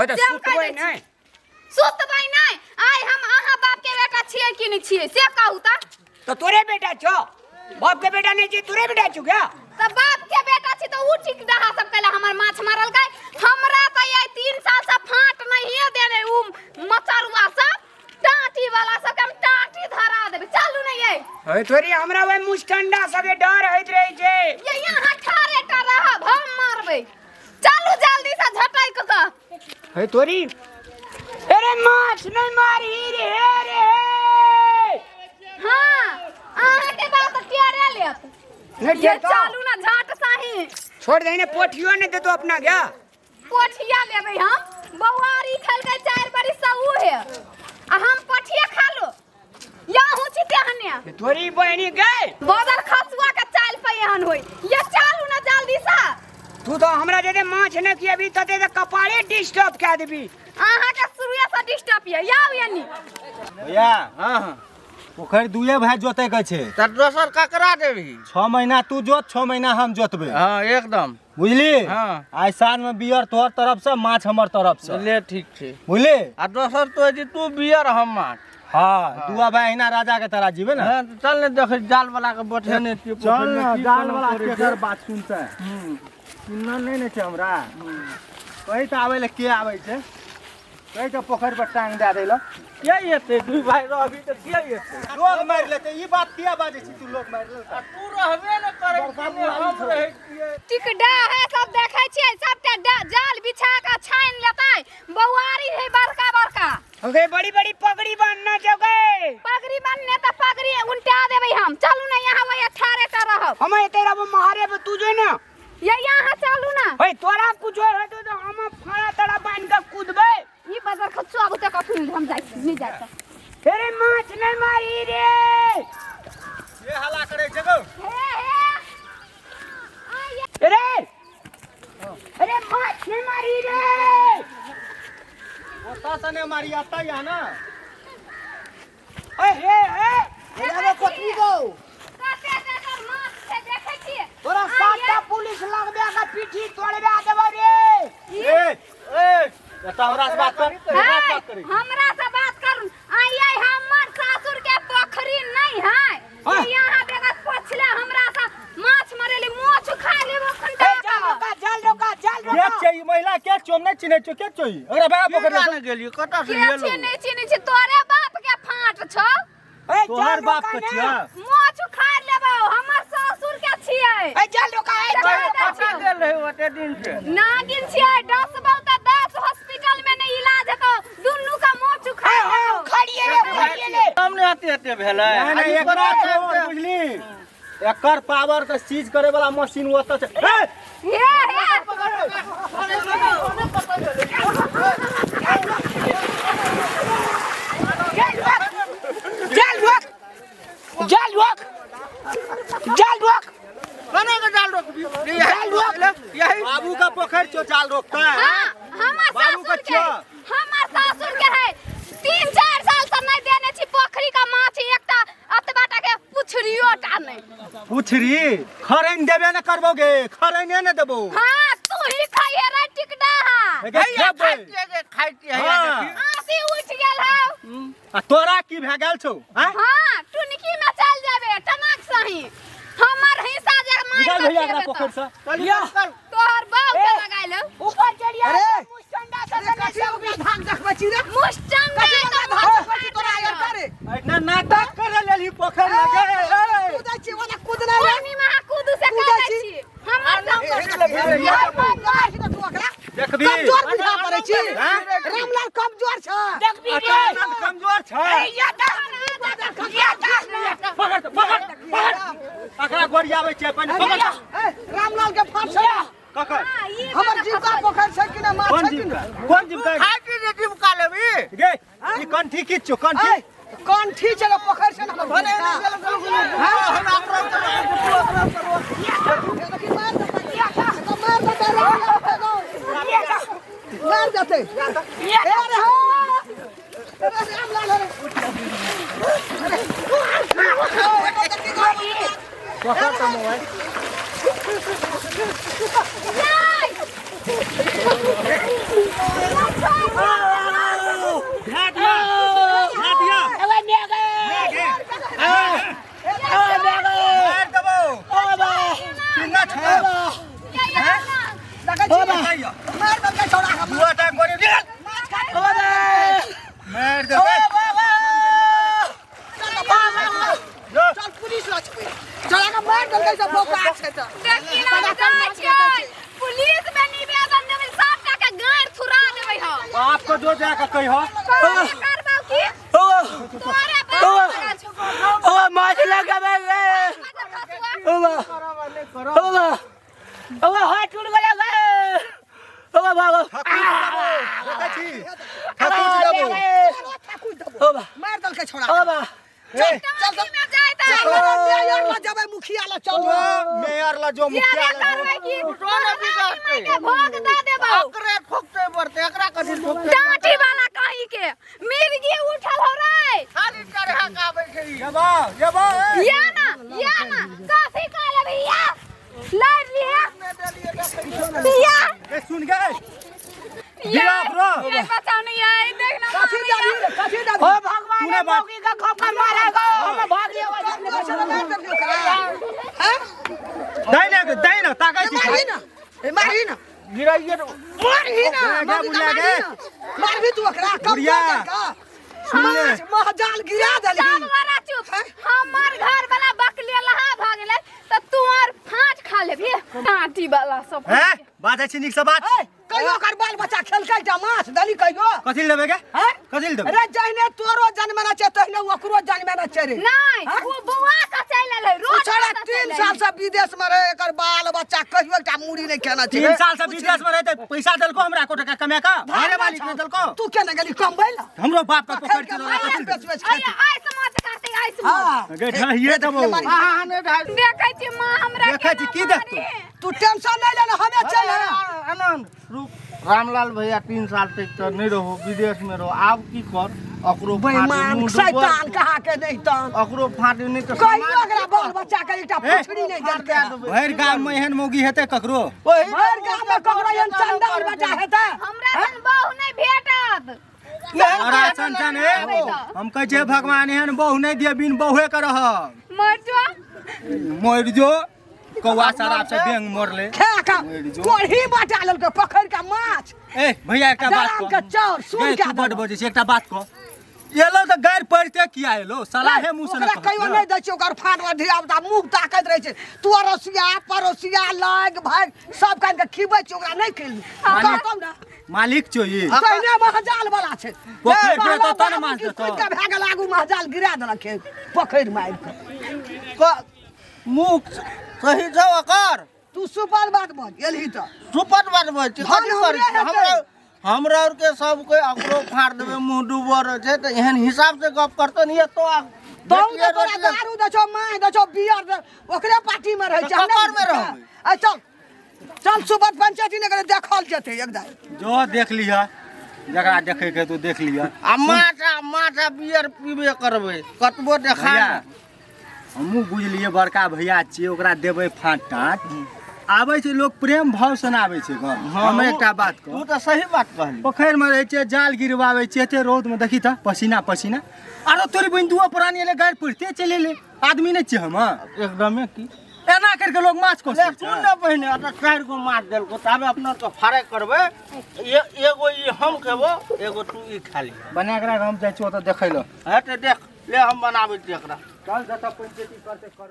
होय तो सुतबै नहीं सुतबै नहीं आइ हम अहाँ बाप के बेटा छियै कि नहीं छियै से कहू तो तोरे बेटा छो बाप के बेटा नहीं छी तोरे बेटा छु क्या तो बाप के बेटा छी तो उ ठीक दहा सब कहला हमर माछ मारल गए हमरा तो ये 3 साल से फाट नहीं देने उ मचरुआ सब टाटी वाला सब हम टाटी धरा देबे चालू नहीं है होय तोरी हमरा वे मुस्टंडा सबे डर होइत रही छे ये यहाँ ठारे टा रहब हम मारबे चालू जल्दी से झटाई क होय तोरी अरे माछ नहीं मारी रे हां आहा के बात टियारे लेत नहीं ये चालू ना झाट साही छोड़ देने पोठियो ने दे तो अपना क्या पोठिया लेबे हम बौआरी खेल के 4 बरी सब उ है आ हम पोठिया खा लो या हुची तेहने तोरी बहनी गए बदर खसुआ के चाल पे एहन होई ये चालू ना जल्दी सा तू तो हमरा जदे माछ ने की अभी तते तो कपाड़े डिस्टर्ब कर देबी आहा के शुरुए से डिस्टर्ब है या यानी भैया हां पोखर दुए भाई जोते के छे त दोसर ककरा देबी 6 महीना तू जोत 6 महीना हम जोतबे हां एकदम बुझली हां आइ साल में बियर तोहर तरफ से माछ हमर तरफ से ले ठीक छे बुझली आ दोसर तो जी तू बियर हम माछ हां दुआ भाई हिना राजा के तरह जीवे ना हां चल ने देख जाल वाला के बैठे छिए चल ना जाल वाला केकर बात सुनते सुनना नहीं ने छे हमरा कहि त आवे ले के आवे छे कहि त पोखर पर टांग दे देला के येते दुई भाई रहबी त के येते लोग मार लेते ई बात किया बाजे छी तू लोग मार ले तू रहबे न करे हम रहै छिए टिकडा है सब देखै छियै सबटा जाल बिछा के छाइन लेतै बौआरी है बड़का बड़का ओके बड़ी बड़ी पगड़ी बांधना जगे पगड़ी बांधने त पगड़ी उल्टा देबै हम चलू ना यहाँ वही ठारे टा रहब हम तेरा वो महारे पे तू जो ना ये यहाँ चलू ना भाई तोरा कुछ है तो हम फाड़ा तड़ा बांध के कूदबे ई बदर खचुआ बुते कखन हम जाई नहीं जाता तेरे माछ नहीं मारी रे ये हला करे जगो हे आये अरे अरे माछ नहीं मारी रे ओता सने मारी आता या ना ओए हे अरे पटरी गो काटे देकर माछ से देखै छियै तोरा सातटा पुलिस लगबे का पीठी तोड़बे देबो रे ए एता हमरा से बात कर बात करी हमरा से बात कर आइए हमर ससुर के पोखरी नहीं है यहाँ बेगत पछले हमरा से माछ मरेली मोछ खा लेबो खंडा जल रोका के छै महिला के चोमने चिने छ के छै अरे बा पोखर न गेलियो कत से के गेलो छी नहीं चिनी छी तोरे बाप के फाट छ तोहर बाप के छिया मोछ खा लेबो हमर ससुर के छियै ए जल रोका कत गेल रहे ओते दिन से नागिन छियै 10 बहुत 10 हॉस्पिटल में नहीं इलाज है तो दुन्नु का मोछ खा लेबो खड़िए ले हमने आते भेलै नहीं एकरा छोड़ बुझली एकर पावर के सीज करे वाला मशीन ओत छै हे जल रोक कने के जाल रोक जाल रोक यही बाबू का पोखर चो जाल रोकता है हां हमर बाबू ससुर के के हमर ससुर के है 3-4 साल से नहीं देने छी पोखरी का माछ एकटा अतबाटा के पुछरियो टा नहीं पूछरी खरैन देबे न करबोगे खरैने न देबो हां तू ही खाइए रे टिकड़ा खाइते है आसी उठ गेल हौ आ तोरा की भे गेल छौ हां हां टुनकी में चल जाबे टनाक सही हमर हिस्सा जे मार निकाल भैया एकरा पोखर से चलिया तोहर बाप के लगाइल ऊपर चढ़िया अरे! मुस्टंडा से सब भाग देखबे छी रे मुस्टंगा तो भाग पड़ी तोरा यार करे इतना नाटक कर लेली पोखर लगे कूदै छी वाला कूदना रे पानी में कूद से कूदै छी हमर देखबी कमजोर बुझा पड़े छी रामलाल कमजोर छ देखबी रे कमजोर छै अकरा गोरियाबै छै अपन पकड़ रामलाल के फांस छै ककर हमर जीवका पोखर छै कि ना माछ छै कि ना कोन जीवका खाइते जे टिमका लेबी गे ई कंठी किछ छौ कंठी कंठी छै पोखर छै ना भने मार देते अरे हो रामलाल पकड़ तो मोबाइल नहीं देलकै सब भोका छै त देखी ना जाय छै पुलिस में निवेदन देबै सबटा के गाड़ थुरा देबै हम आपको दो जाके कहियो करबाऊ की ओ तोरे बात ओ माछ लगाबे ओ ओ हाथ टूट गेलै ओ बाबा देखै छी ठाकुर जी देबो मार देलकै छोड़ा ओ बा चल चल में जाय त मेयर ला जबै मुखिया ला चल मेयर ला जो मुखिया ला करबै की टोने बिगाड़तै के भोग दे देबौ एकरे ठोकते पड़ते एकरा कथि ठोकते डांटी वाला कहीं के मिर्गी उठल हो रे खाली चढ़ा के आबै छै ई। येबा या ना कथी कह लेबै या लड़ लिया या ए सुन गे या ब्रो ये बचाओ नहीं है देख ना कथी दादी ओ भगवान ने मौकी का खपा मारेगा हम भाग लियो दाई ना ताकै छी मारी ना मारी ना गिराइए तो मारी ना मारबी तू ओकरा कम बुढ़िया। महजाल गिरा सब देलही वाला चुप हमार घर वाला बकले लहा भ गेलै त तू और फाट खा लेबी डांटी वाला सब हैं बात छै निक से बात कहियो कर बाल बच्चा खेलकै त माछ दली कहियो कथि लेबे गे हैं कथि लेबे अरे जहने तोरो जन्मना छै तहने ओकरो जन्मना छै रे नहीं वो बुआ का चल ले रोज छोड़ा 3 साल से विदेश में रहे एकर बाल बच्चा कहियो एकटा मुड़ी नहीं खेना छै 3 साल से विदेश में रहते पैसा देलको हमरा को टका कमा का घरे मालिक ने देलको तू केना गेली कमबै ला हमरो बाप का पकड़ के रहा कथि बेच बेच आय आय समाज काटे आय समाज हां गे ढहिए देबो हां ने ढाई देखै छी मां हमरा देखै छी की देखतो तू टेंशन नहीं लेना हमें चल आनंद रुक रामलाल भैया 3 साल तक तो नहीं रहो विदेश में रहो आब की कर अकरो बेईमान शैतान कहा के नहीं तान अकरो फाटी नहीं तो कहियो एकरा बाल बच्चा के एकटा पुछड़ी नहीं देलकै भैर गांव में एहन मौगी हेते ककरो हर गांव में ककरो एहन चंदाल बेटा हेतै हमरा जन बहु नहीं भेटत अरे चंचन ए हम कह जे भगवान एहन बहु नहीं दिए बिन बहुए के रह मर जो मर जो कौआ शराब से बेंग मरले खा का कोढ़ी बटा लेलकै पोखर का माछ ए भैया एकटा बात दराम के चाउर सुन गै के तू बड बजे छै एकटा बात को एलो त गैर पड़ते किया एलो सलाहे मुंह से ओकरा कहियो नहीं दै छै ओकर फाटवा धियापुता मुंह ताकैत रहै छै तू अरसिया पड़ोसिया लग भाग सब कान के खिबै छै ओकरा नहीं खेली कहतौ ना मालिक छो ये पहिने महजाल वाला छै पोखरि पे तो तन माछ देतो के भाग लागू महजाल गिरा देलक पोखरि मारि के मुख सही छौ अकर तू सुपर बात बोल एलही त सुपट बात बोल छी हाँ, कथि कर हमरे हेतै। हमरा और के सब कोई अकरो फाड़ देबे मुंह डूबल छै त एहन हिसाब से गप करतो नहीं तो तौ तो तोरा दारू दै छौ माय दै छौ बियर दे ओकरे पार्टी में रहै छै ककर में रहबै? आ चल चल सुपर पंचायती ने करे देखल जेतै एकदम जो देख लिया जकरा देखे के तो देख लिया आ माछा बियर पीबे करबै कतबो देखा भैया हमहू बुझलिए बड़का भैया छियै ओकरा देबै फाँट टाँट आबै छै लोग प्रेम भाव से आबै छै गाँव हम एकटा बात तू कह तो सही बात कहली पोखरि में रहै छै जाल गिरवाबै छै एते रौद में देखी त पसीना पसीना आरो तोरी बहिन दुआ पुरानी एले गाड़ि पड़ते चले ले आदमी नहीं छियै हम एकदमे की एना करके लोग माछ को ले सुन न पहिने अत 4 गो माछ देलको ताबे अपना तो फ्राई करबै एगो ई हम खेबो एगो तू ई खा ली बना के हम जाइ छियै त देखै ल है त देख ले हम बनाबै छी एकरा चल जत पंचायती करते कर